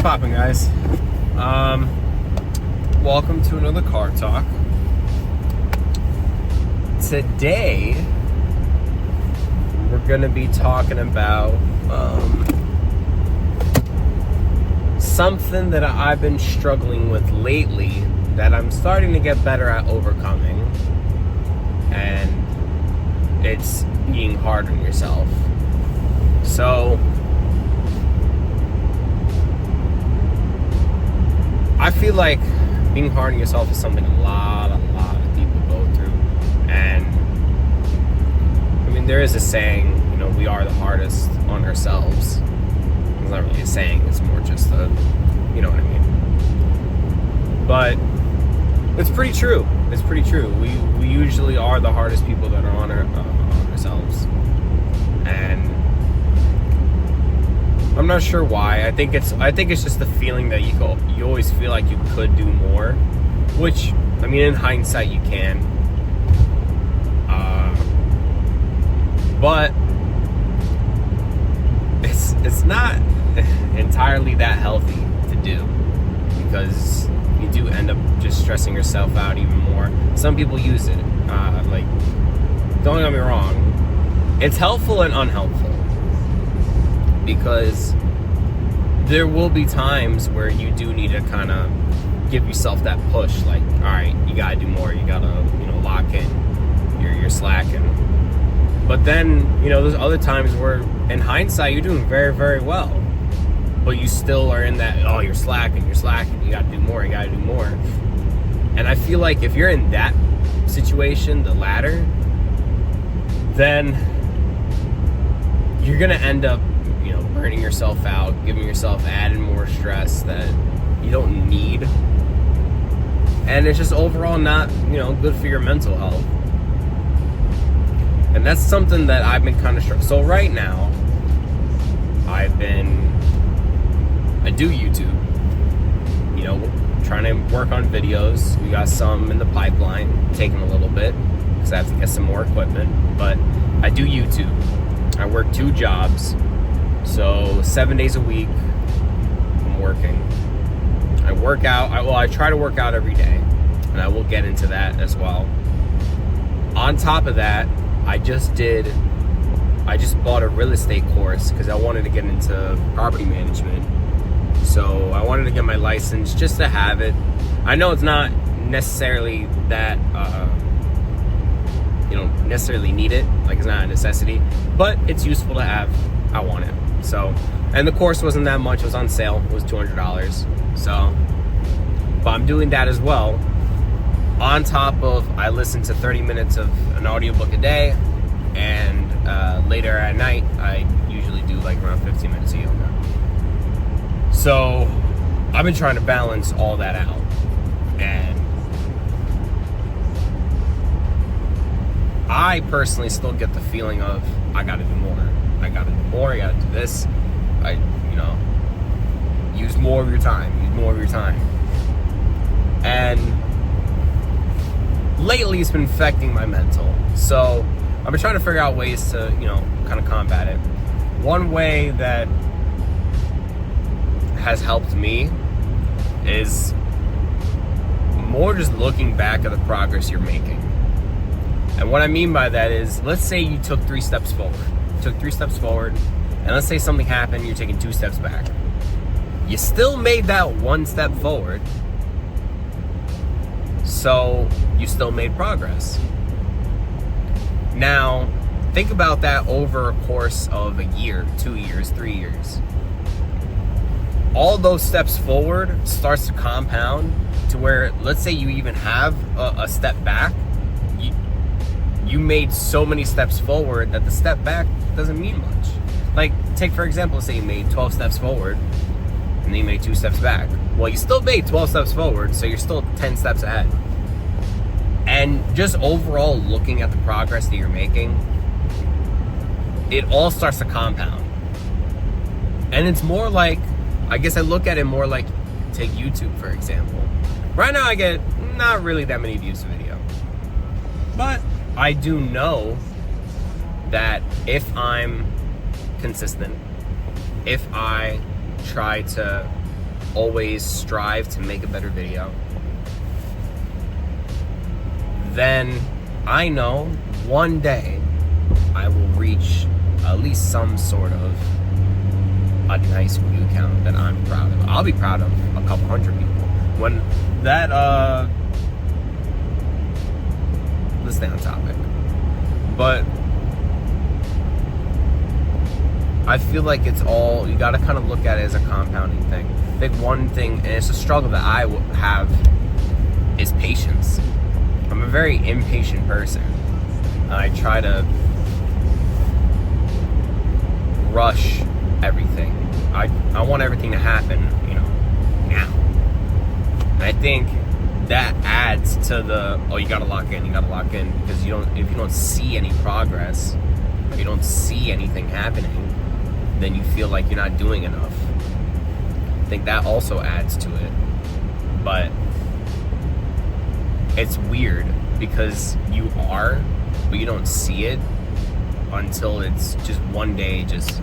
poppin', guys? Welcome to another car talk. Today we're gonna be talking about something that I've been struggling with lately that I'm starting to get better at overcoming, and it's being hard on yourself. So I feel like being hard on yourself is something a lot of people go through. And I mean, there is a saying, we are the hardest on ourselves. It's not really a saying, it's more just a, you know what I mean. But it's pretty true. It's pretty true. We usually are the hardest people that are on ourselves. And I'm not sure why. I think it's just the feeling that you always feel like you could do more, which, I mean, in hindsight you can, but it's not entirely that healthy to do, because you do end up just stressing yourself out even more. Some people use it, like, don't get me wrong, it's helpful and unhelpful. Because there will be times where you do need to kind of give yourself that push, like, all right, you gotta do more, you gotta, lock in, you're slacking. But then, there's other times where, in hindsight, you're doing very, very well, but you still are in that, you're slacking, you gotta do more. And I feel like if you're in that situation, the latter, then you're gonna end up burning yourself out, giving yourself added more stress that you don't need, and it's just overall not good for your mental health. And that's something that I've been kind of so right now I do YouTube, trying to work on videos. We got some in the pipeline, taking a little bit because I have to get some more equipment, but I do YouTube. I work 2 jobs. So 7 days a week, I'm working. I work out. I try to work out every day, and I will get into that as well. On top of that, I just bought a real estate course because I wanted to get into property management. So I wanted to get my license just to have it. I know it's not necessarily that, necessarily need it. Like, it's not a necessity, but it's useful to have. I want it. So, and the course wasn't that much. It was on sale. It was $200. So, but I'm doing that as well. On top of, I listen to 30 minutes of an audiobook a day, and later at night, I usually do like around 15 minutes of yoga. So, I've been trying to balance all that out, and I personally still get the feeling of, I gotta do more. I gotta do this. Use more of your time. And lately it's been affecting my mental. So I've been trying to figure out ways to, kind of combat it. One way that has helped me is more just looking back at the progress you're making. And what I mean by that is, let's say you took 3 steps forward. And let's say something happened, you're taking 2 steps back. You still made that 1 step forward, so you still made progress. Now, think about that over a course of a year, 2 years, 3 years. All those steps forward starts to compound to where, let's say you even have a step back, you made so many steps forward that the step back doesn't mean much. Like, take for example, say you made 12 steps forward and then you made 2 steps back. Well, you still made 12 steps forward, so you're still 10 steps ahead. And just overall looking at the progress that you're making, it all starts to compound. And it's more like, I guess I look at it more like, take YouTube for example. Right now I get not really that many views a video, but I do know that if I'm consistent, if I try to always strive to make a better video, then I know one day I will reach at least some sort of a nice view count that I'm proud of. I'll be proud of a couple hundred people. When that, let's stay on topic. But I feel like it's all, you gotta kind of look at it as a compounding thing. I think one thing, and it's a struggle that I have, is patience. I'm a very impatient person. I try to rush everything. I want everything to happen, now. And I think that adds to the, you gotta lock in, because if you don't see any progress, or you don't see anything happening, then you feel like you're not doing enough. I think that also adds to it. But it's weird because you are, but you don't see it until it's just one day just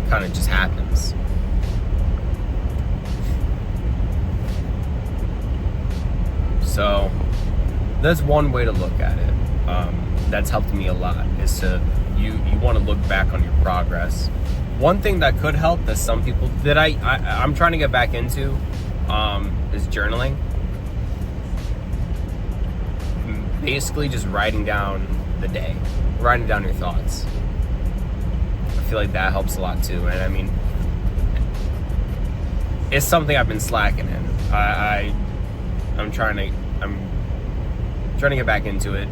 kind of just happens. So that's one way to look at it. That's helped me a lot, is to you want to look back on your progress. One thing that could help, that some people that I'm trying to get back into, is journaling. Basically just writing down the day, writing down your thoughts. I feel like that helps a lot too. And I mean, it's something I've been slacking in. I'm trying to get back into it.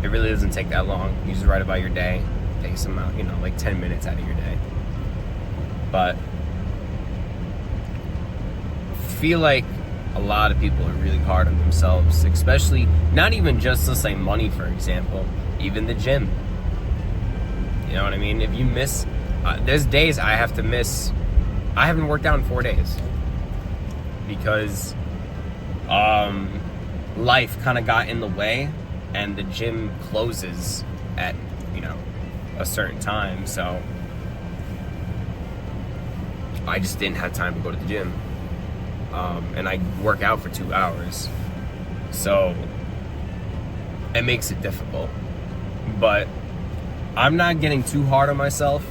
It really doesn't take that long. You just write about your day. It takes some out, like 10 minutes out of your day. But I feel like a lot of people are really hard on themselves, especially, not even just, let's say, money, for example, even the gym. You know what I mean? If you miss, there's days I have to miss, I haven't worked out in 4 days because life kind of got in the way, and the gym closes at, a certain time, so I just didn't have time to go to the gym. And I work out for 2 hours, so it makes it difficult. But I'm not getting too hard on myself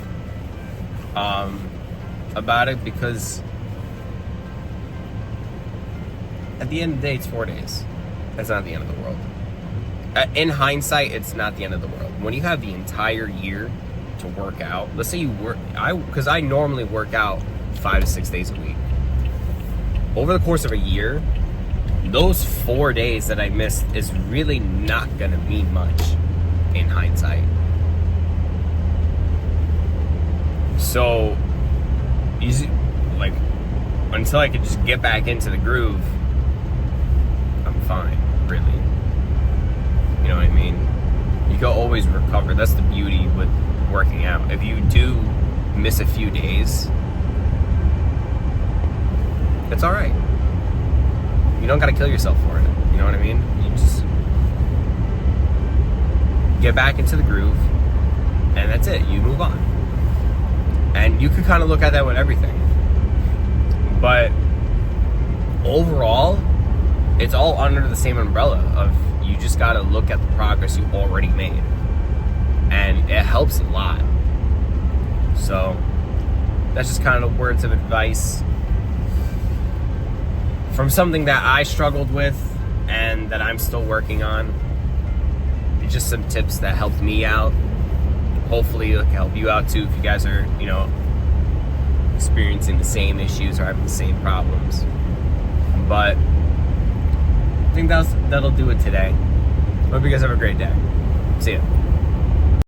about it, because at the end of the day, it's 4 days. That's not the end of the world. In hindsight, it's not the end of the world. When you have the entire year to work out, let's say you work, because I normally work out 5 to 6 days a week. Over the course of a year, those 4 days that I missed is really not gonna mean much in hindsight. So, like, until I could just get back into the groove, I'm fine, really. You know what I mean? You can always recover. That's the beauty with working out. If you do miss a few days, it's all right. You don't got to kill yourself for it. You know what I mean? You just get back into the groove, and that's it. You move on. And you could kind of look at that with everything. But overall, it's all under the same umbrella of, you just got to look at the progress you already made. And it helps a lot. So that's just kind of words of advice from something that I struggled with and that I'm still working on. It's just some tips that helped me out. Hopefully it can help you out too, if you guys are, experiencing the same issues or having the same problems. But I think that'll do it today. Hope you guys have a great day. See ya.